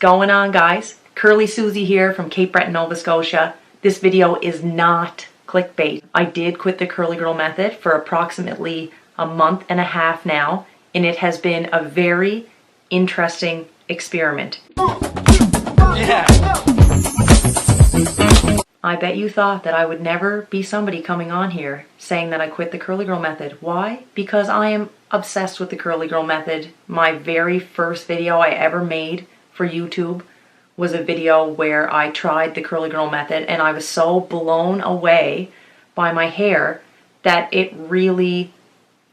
going on, guys? Curly Susie here from Cape Breton, Nova Scotia. This video is not clickbait. I did quit the curly girl method for approximately a month and a half now, and it has been a very interesting experiment. Yeah. I bet you thought that I would never be somebody coming on here saying that I quit the curly girl method. Why? Because I am obsessed with the curly girl method. My very first video I ever made for YouTube was a video where I tried the curly girl method, and I was so blown away by my hair that it really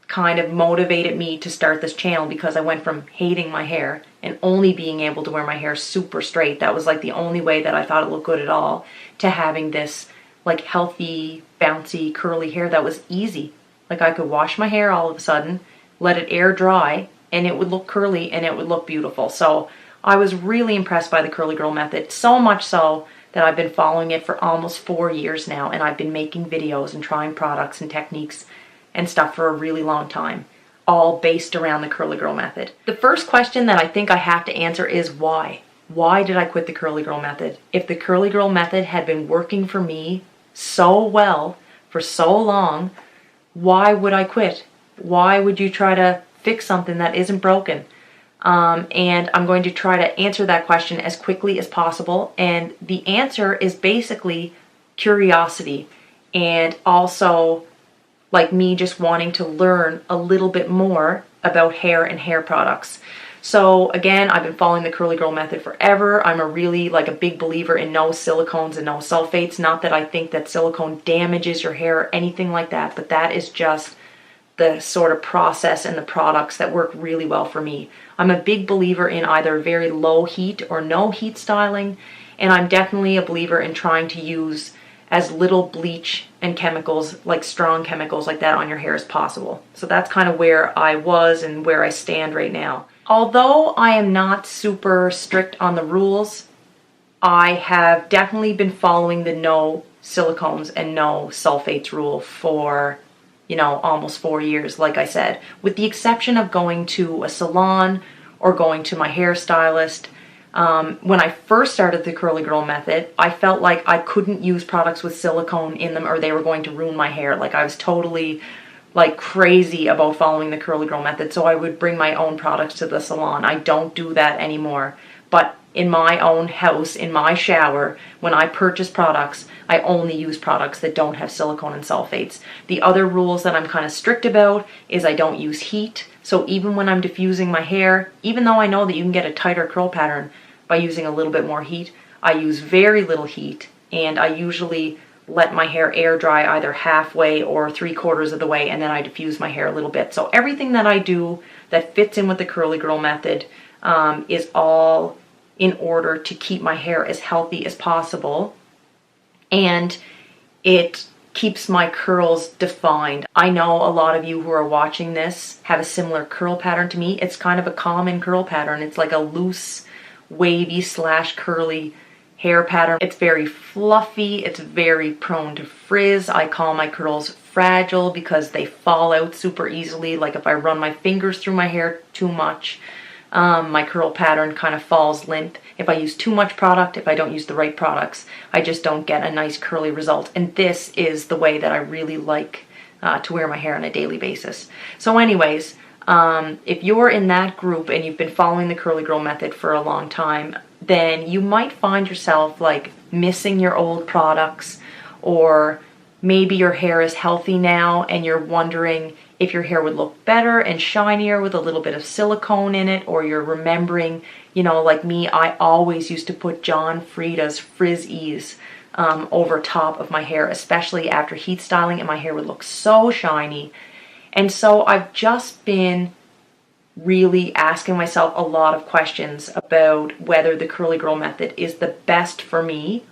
kind of motivated me to start this channel, because I went from hating my hair and only being able to wear my hair super straight, that was like the only way that I thought it looked good at all, to having this like healthy, bouncy, curly hair that was easy. Like I could wash my hair all of a sudden, let it air dry, and it would look curly and it would look beautiful. So I was really impressed by the curly girl method, so much so that I've been following it for almost 4 years now, and I've been making videos and trying products and techniques and stuff for a really long time, all based around the curly girl method. The first question that I think I have to answer is why? Why did I quit the curly girl method? If the curly girl method had been working for me so well for so long, why would I quit? Why would you try to fix something that isn't broken? And I'm going to try to answer that question as quickly as possible. And the answer is basically curiosity, and also like me just wanting to learn a little bit more about hair and hair products. So again, I've been following the curly girl method forever. I'm a big believer in no silicones and no sulfates. Not that I think that silicone damages your hair or anything like that, but that is just the sort of process and the products that work really well for me. I'm a big believer in either very low heat or no heat styling, and I'm definitely a believer in trying to use as little bleach and chemicals, like strong chemicals like that, on your hair as possible. So that's kind of where I was and where I stand right now. Although I am not super strict on the rules, I have definitely been following the no silicones and no sulfates rule for, almost 4 years, like I said, with the exception of going to a salon or going to my hairstylist. When I first started the curly girl method, I felt like I couldn't use products with silicone in them or they were going to ruin my hair. Like I was totally like crazy about following the curly girl method, so I would bring my own products to the salon. I don't do that anymore. But in my own house, in my shower, when I purchase products, I only use products that don't have silicone and sulfates. The other rules that I'm kind of strict about is I don't use heat. So even when I'm diffusing my hair, even though I know that you can get a tighter curl pattern by using a little bit more heat, I use very little heat, and I usually let my hair air dry either halfway or 3/4 of the way, and then I diffuse my hair a little bit. So everything that I do that fits in with the curly girl method is all in order to keep my hair as healthy as possible, and it keeps my curls defined. I know a lot of you who are watching this have a similar curl pattern to me. It's kind of a common curl pattern. It's like a loose, wavy / curly hair pattern. It's very fluffy. It's very prone to frizz. I call my curls fragile because they fall out super easily. Like if I run my fingers through my hair too much, my curl pattern kind of falls limp. If I use too much product, if I don't use the right products, I just don't get a nice curly result. And this is the way that I really like to wear my hair on a daily basis. So anyways, if you're in that group and you've been following the curly girl method for a long time, then you might find yourself like missing your old products, or maybe your hair is healthy now and you're wondering if your hair would look better and shinier with a little bit of silicone in it, or you're remembering, like me, I always used to put John Frieda's Frizz Ease over top of my hair, especially after heat styling, and my hair would look so shiny. And so I've just been really asking myself a lot of questions about whether the curly girl method is the best for me,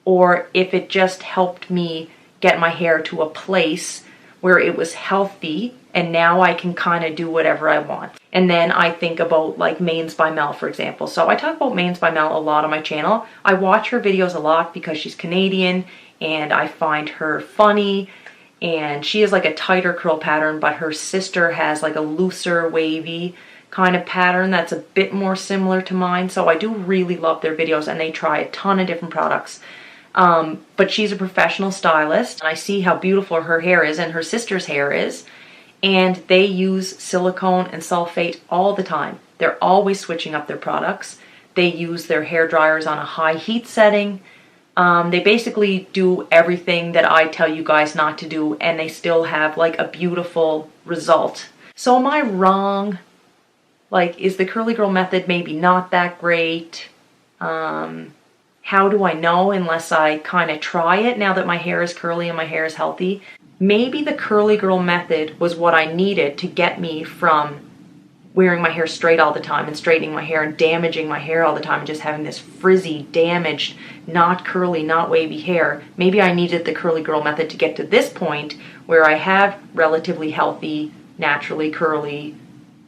or if it just helped me get my hair to a place where it was healthy and now I can kind of do whatever I want. And then I think about like Mains by Mel, for example. So I talk about Mains by Mel a lot on my channel. I watch her videos a lot because she's Canadian and I find her funny, and she has like a tighter curl pattern, but her sister has like a looser, wavy kind of pattern that's a bit more similar to mine. So I do really love their videos, and they try a ton of different products. But she's a professional stylist, and I see how beautiful her hair is and her sister's hair is. And they use silicone and sulfate all the time. They're always switching up their products. They use their hair dryers on a high heat setting. They basically do everything that I tell you guys not to do, and they still have like a beautiful result. So am I wrong? Like, is the curly girl method maybe not that great? How do I know unless I kind of try it now that my hair is curly and my hair is healthy? Maybe the curly girl method was what I needed to get me from wearing my hair straight all the time and straightening my hair and damaging my hair all the time and just having this frizzy, damaged, not curly, not wavy hair. Maybe I needed the curly girl method to get to this point where I have relatively healthy, naturally curly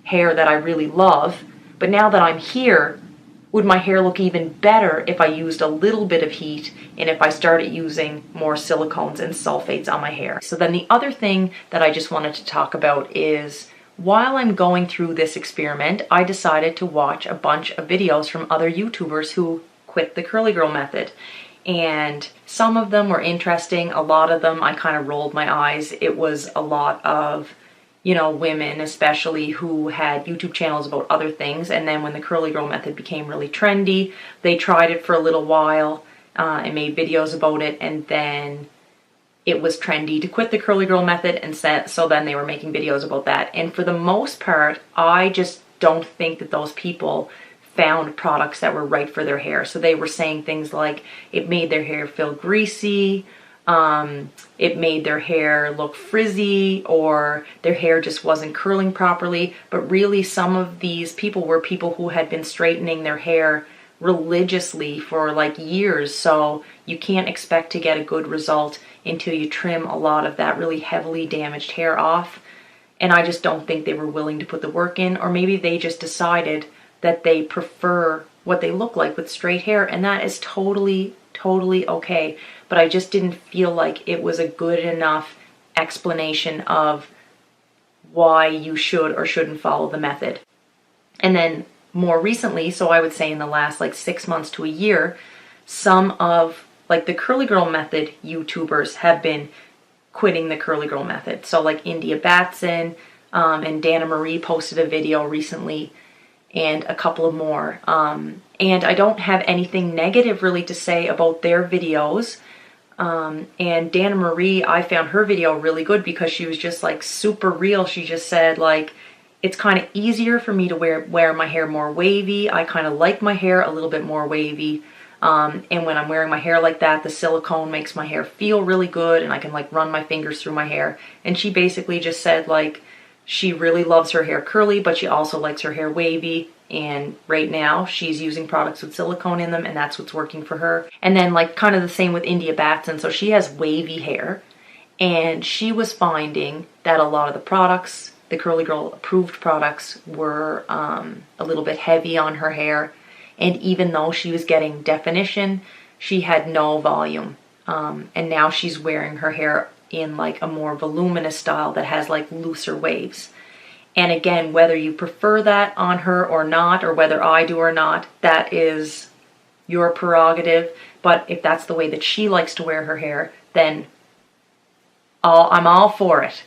hair that I really love. But now that I'm here, would my hair look even better if I used a little bit of heat and if I started using more silicones and sulfates on my hair? So then the other thing that I just wanted to talk about is, while I'm going through this experiment, I decided to watch a bunch of videos from other YouTubers who quit the curly girl method. And some of them were interesting. A lot of them I kind of rolled my eyes. It was a lot of, you know, women especially who had YouTube channels about other things, and then when the curly girl method became really trendy, they tried it for a little while and made videos about it, and then it was trendy to quit the curly girl method, and so then they were making videos about that. And for the most part, I just don't think that those people found products that were right for their hair. So they were saying things like it made their hair feel greasy, it made their hair look frizzy, or their hair just wasn't curling properly. But really, some of these people were people who had been straightening their hair religiously for like years, so you can't expect to get a good result until you trim a lot of that really heavily damaged hair off. And I just don't think they were willing to put the work in, or maybe they just decided that they prefer what they look like with straight hair, and that is totally okay. But I just didn't feel like it was a good enough explanation of why you should or shouldn't follow the method. And then more recently, so I would say in the last like 6 months to a year, some of like the curly girl method YouTubers have been quitting the curly girl method. So like India Batson and Dana Marie posted a video recently, and a couple of more. And I don't have anything negative really to say about their videos. And Dana Marie, I found her video really good because she was just like super real. She just said like, it's kind of easier for me to wear my hair more wavy. I kind of like my hair a little bit more wavy. And when I'm wearing my hair like that, the silicone makes my hair feel really good, and I can like run my fingers through my hair. And she basically just said like, she really loves her hair curly, but she also likes her hair wavy. And right now she's using products with silicone in them, and that's what's working for her. And then like kind of the same with India Batson. So she has wavy hair, and she was finding that a lot of the products, the Curly Girl approved products, were a little bit heavy on her hair. And even though she was getting definition, she had no volume. And now she's wearing her hair in like a more voluminous style that has like looser waves. And again, whether you prefer that on her or not, or whether I do or not, that is your prerogative. But if that's the way that she likes to wear her hair, then I'm all for it.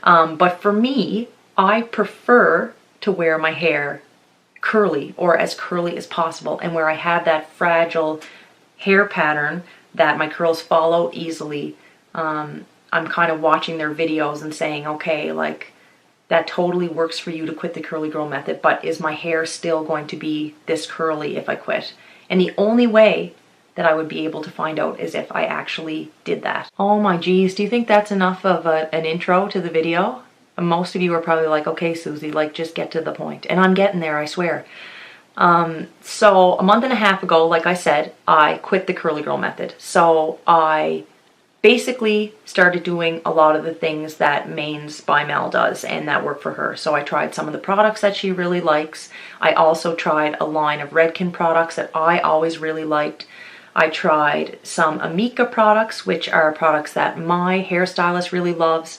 But for me, I prefer to wear my hair curly, or as curly as possible, and where I have that fragile hair pattern that my curls follow easily. I'm kind of watching their videos and saying, okay, like, that totally works for you to quit the curly girl method, but is my hair still going to be this curly if I quit? And the only way that I would be able to find out is if I actually did that. Oh my geez, do you think that's enough of an intro to the video? Most of you are probably like, okay, Susie, like, just get to the point. And I'm getting there, I swear. So a month and a half ago, like I said, I quit the curly girl method. So I basically started doing a lot of the things that Maine's by Mel does and that work for her. So I tried some of the products that she really likes. I also tried a line of Redken products that I always really liked. I tried some Amika products, which are products that my hairstylist really loves.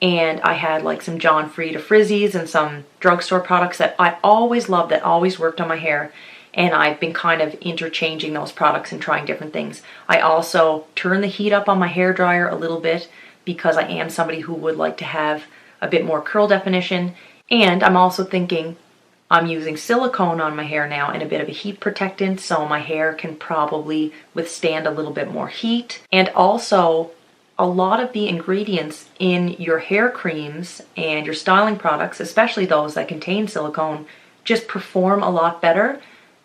and I had like some John Frieda frizzies and some drugstore products that I always loved, that always worked on my hair. And I've been kind of interchanging those products and trying different things. I also turn the heat up on my hair dryer a little bit because I am somebody who would like to have a bit more curl definition. And I'm also thinking I'm using silicone on my hair now and a bit of a heat protectant, so my hair can probably withstand a little bit more heat. And also, a lot of the ingredients in your hair creams and your styling products, especially those that contain silicone, just perform a lot better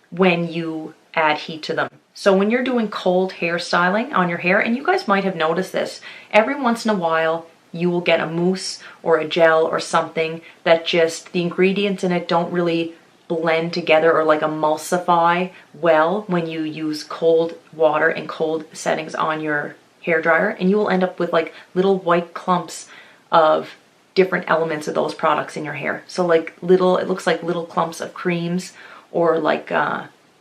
when you add heat to them. So when you're doing cold hair styling on your hair, and you guys might have noticed this, every once in a while you will get a mousse or a gel or something that just, the ingredients in it don't really blend together or like emulsify well when you use cold water and cold settings on your hair dryer, and you will end up with like little white clumps of different elements of those products in your hair. So like little, it looks like little clumps of creams, or like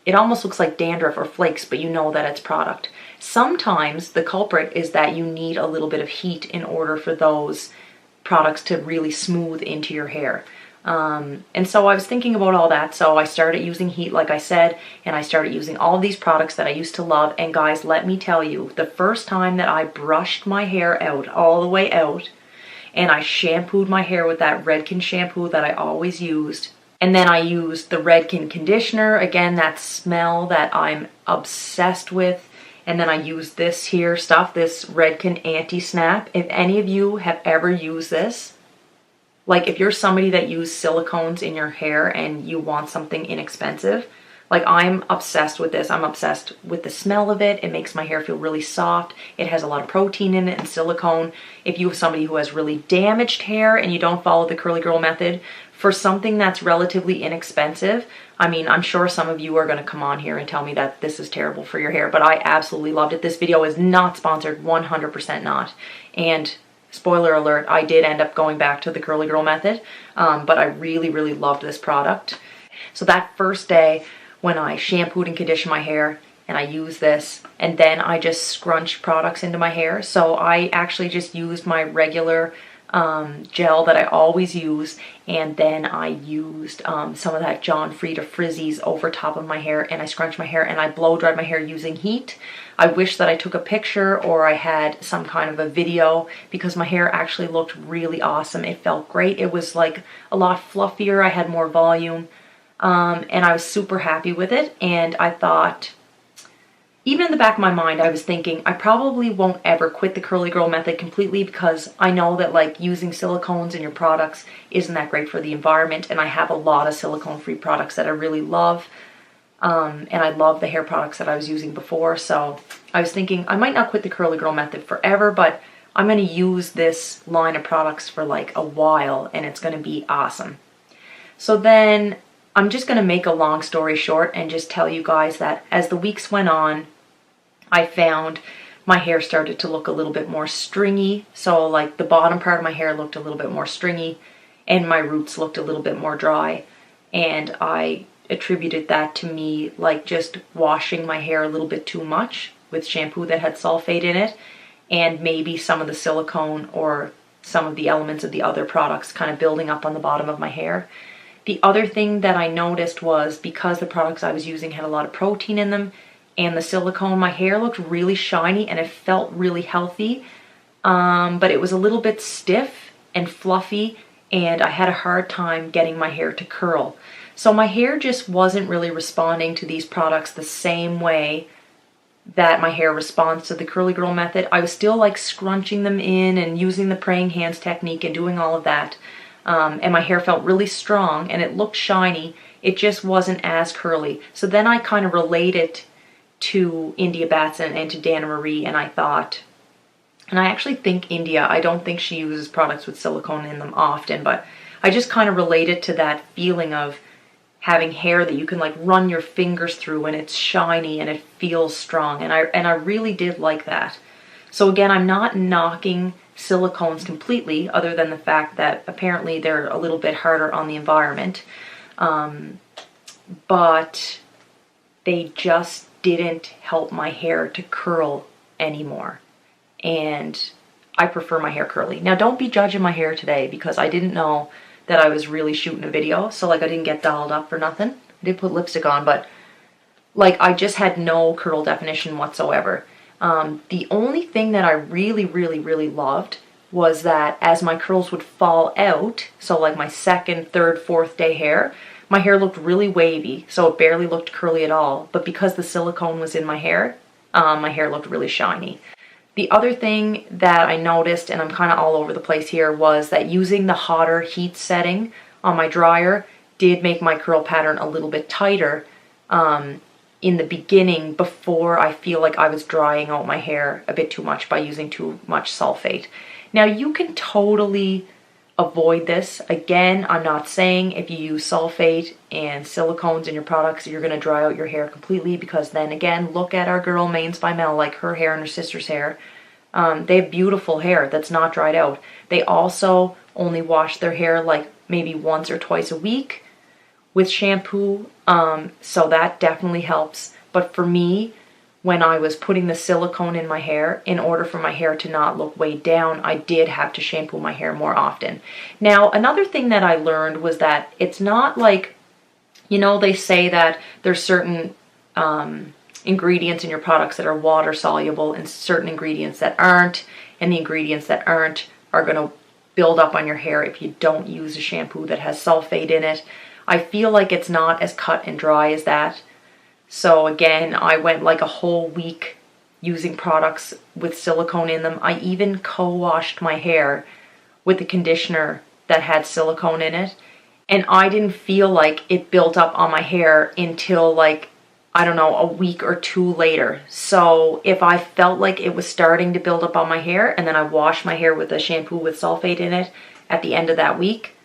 it almost looks like dandruff or flakes, but you know that it's product. Sometimes the culprit is that you need a little bit of heat in order for those products to really smooth into your hair. And so I was thinking about all that, so I started using heat, like I said, and I started using all of these products that I used to love. And guys, let me tell you, the first time that I brushed my hair out, all the way out, and I shampooed my hair with that Redken shampoo that I always used, and then I used the Redken conditioner, again, that smell that I'm obsessed with. And then I used this here stuff, this Redken Anti-Snap. If any of you have ever used this, like if you're somebody that uses silicones in your hair and you want something inexpensive, like I'm obsessed with this. I'm obsessed with the smell of it. It makes my hair feel really soft. It has a lot of protein in it and silicone. If you have somebody who has really damaged hair and you don't follow the curly girl method, for something that's relatively inexpensive, I mean, I'm sure some of you are going to come on here and tell me that this is terrible for your hair, but I absolutely loved it. This video is not sponsored, 100% not. And spoiler alert, I did end up going back to the curly girl method, but I really, really loved this product. So that first day when I shampooed and conditioned my hair, and I used this, and then I just scrunched products into my hair. So I actually just used my regular gel that I always use, and then I used some of that John Frieda frizzies over top of my hair, and I scrunched my hair and I blow dried my hair using heat. I wish that I took a picture or I had some kind of a video, because my hair actually looked really awesome. It felt great. It was like a lot fluffier. I had more volume, and I was super happy with it. And I thought, even in the back of my mind, I was thinking I probably won't ever quit the curly girl method completely, because I know that like using silicones in your products isn't that great for the environment, and I have a lot of silicone-free products that I really love, and I love the hair products that I was using before. So I was thinking I might not quit the curly girl method forever, but I'm going to use this line of products for like a while, and it's going to be awesome. So then I'm just going to make a long story short and just tell you guys that as the weeks went on, I found my hair started to look a little bit more stringy. So like the bottom part of my hair looked a little bit more stringy, and my roots looked a little bit more dry. And I attributed that to me like just washing my hair a little bit too much with shampoo that had sulfate in it, and maybe some of the silicone or some of the elements of the other products kind of building up on the bottom of my hair. The other thing that I noticed was, because the products I was using had a lot of protein in them and the silicone, my hair looked really shiny and it felt really healthy, but it was a little bit stiff and fluffy, and I had a hard time getting my hair to curl. So my hair just wasn't really responding to these products the same way that my hair responds to the curly girl method. I was still like scrunching them in and using the praying hands technique and doing all of that. And my hair felt really strong and it looked shiny. It just wasn't as curly. So then I kind of related to India Batson and to Dana Marie, and I thought, and I actually think India, I don't think she uses products with silicone in them often, but I just kind of related to that feeling of having hair that you can like run your fingers through and it's shiny and it feels strong, and I really did like that. So again, I'm not knocking silicones completely, other than the fact that apparently they're a little bit harder on the environment, but they just didn't help my hair to curl anymore. And I prefer my hair curly. Now don't be judging my hair today because I didn't know that I was really shooting a video. So like I didn't get dolled up for nothing. I did put lipstick on, but like I just had no curl definition whatsoever. The only thing that I really loved was that as my curls would fall out, so like my second, third, fourth day hair, my hair looked really wavy, so it barely looked curly at all. But because the silicone was in my hair looked really shiny. The other thing that I noticed, and I'm kind of all over the place here, was that using the hotter heat setting on my dryer did make my curl pattern a little bit tighter in the beginning before I feel like I was drying out my hair a bit too much by using too much sulfate. Now you can totally avoid this. Again, I'm not saying if you use sulfate and silicones in your products you're going to dry out your hair completely, because then again, look at our girl Mains by Mel, like her hair and her sister's hair. They have beautiful hair that's not dried out. They also only wash their hair like maybe once or twice a week with shampoo, so that definitely helps. But for me, when I was putting the silicone in my hair, in order for my hair to not look weighed down, I did have to shampoo my hair more often. Now, another thing that I learned was that it's not like, you know, they say that there's certain ingredients in your products that are water soluble and certain ingredients that aren't, and the ingredients that aren't are going to build up on your hair if you don't use a shampoo that has sulfate in it. I feel like it's not as cut and dry as that. So again, I went like a whole week using products with silicone in them. I even co-washed my hair with the conditioner that had silicone in it. And I didn't feel like it built up on my hair until like, I don't know, a week or two later. So if I felt like it was starting to build up on my hair and then I washed my hair with a shampoo with sulfate in it at the end of that week,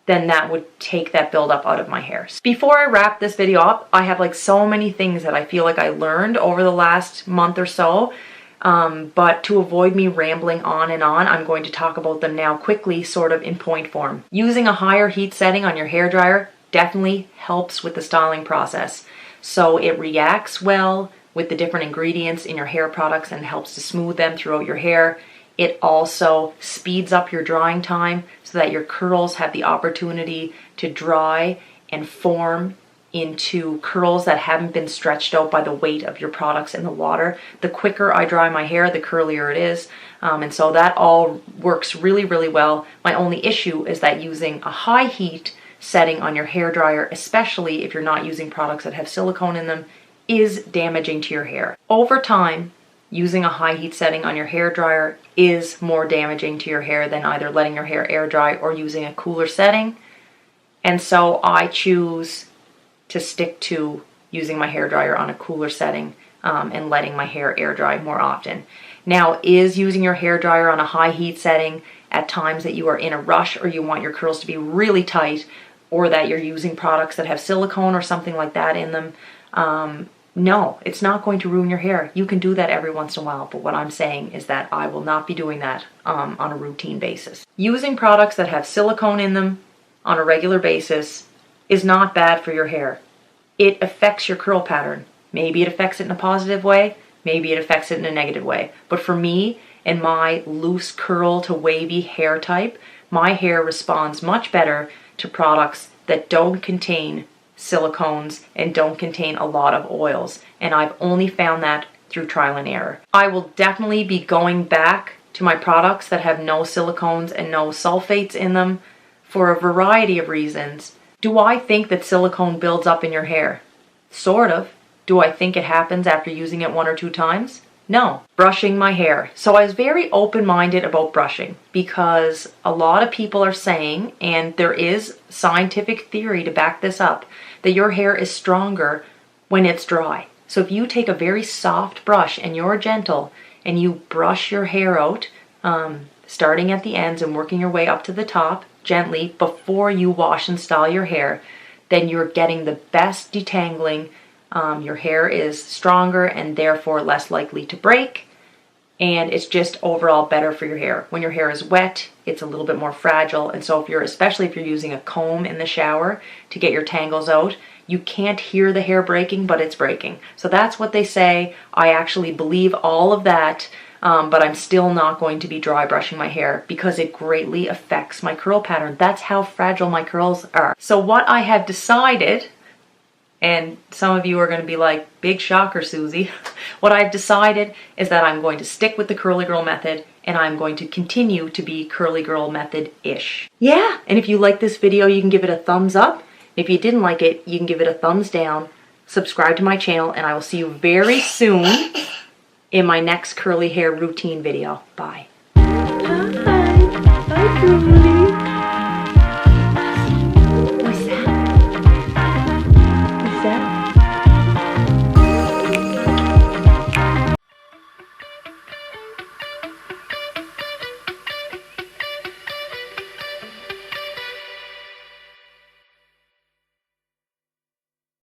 then that would take that buildup out of my hair. Before I wrap this video up, I have like so many things that I feel like I learned over the last month or so, but to avoid me rambling on and on, I'm going to talk about them now quickly, sort of in point form. Using a higher heat setting on your hairdryer definitely helps with the styling process. So it reacts well with the different ingredients in your hair products and helps to smooth them throughout your hair. It also speeds up your drying time so that your curls have the opportunity to dry and form into curls that haven't been stretched out by the weight of your products in the water. The quicker I dry my hair, the curlier it is. And so that all works really well. My only issue is that using a high heat setting on your hairdryer, especially if you're not using products that have silicone in them, is damaging to your hair. Over time, using a high heat setting on your hairdryer is more damaging to your hair than either letting your hair air dry or using a cooler setting. And so I choose to stick to using my hairdryer on a cooler setting and letting my hair air dry more often. Now, is using your hairdryer on a high heat setting at times that you are in a rush or you want your curls to be really tight, or that you're using products that have silicone or something like that in them, no, it's not going to ruin your hair. You can do that every once in a while, but what I'm saying is that I will not be doing that on a routine basis. Using products that have silicone in them on a regular basis is not bad for your hair. It affects your curl pattern. Maybe it affects it in a positive way, maybe it affects it in a negative way. But for me and my loose curl to wavy hair type, my hair responds much better to products that don't contain silicones and don't contain a lot of oils, and I've only found that through trial and error. I will definitely be going back to my products that have no silicones and no sulfates in them for a variety of reasons. Do I think that silicone builds up in your hair? Sort of. Do I think it happens after using it 1 or 2 times? No. Brushing my hair. So I was very open-minded about brushing because a lot of people are saying, and there is scientific theory to back this up, that your hair is stronger when it's dry. So if you take a very soft brush and you're gentle and you brush your hair out, starting at the ends and working your way up to the top gently before you wash and style your hair, then you're getting the best detangling. Your hair is stronger and therefore less likely to break, and it's just overall better for your hair. When your hair is wet, it's a little bit more fragile, and so especially if you're using a comb in the shower to get your tangles out, you can't hear the hair breaking, but it's breaking. So that's what they say. I actually believe all of that. but I'm still not going to be dry brushing my hair because it greatly affects my curl pattern. That's how fragile my curls are. So what I have decided, and some of you are going to be like, big shocker, Susie. What I've decided is that I'm going to stick with the curly girl method, and I'm going to continue to be curly girl method-ish. Yeah, and if you like this video, you can give it a thumbs up. If you didn't like it, you can give it a thumbs down. Subscribe to my channel, and I will see you very soon in my next curly hair routine video. Bye. Hi. Hi, Julie.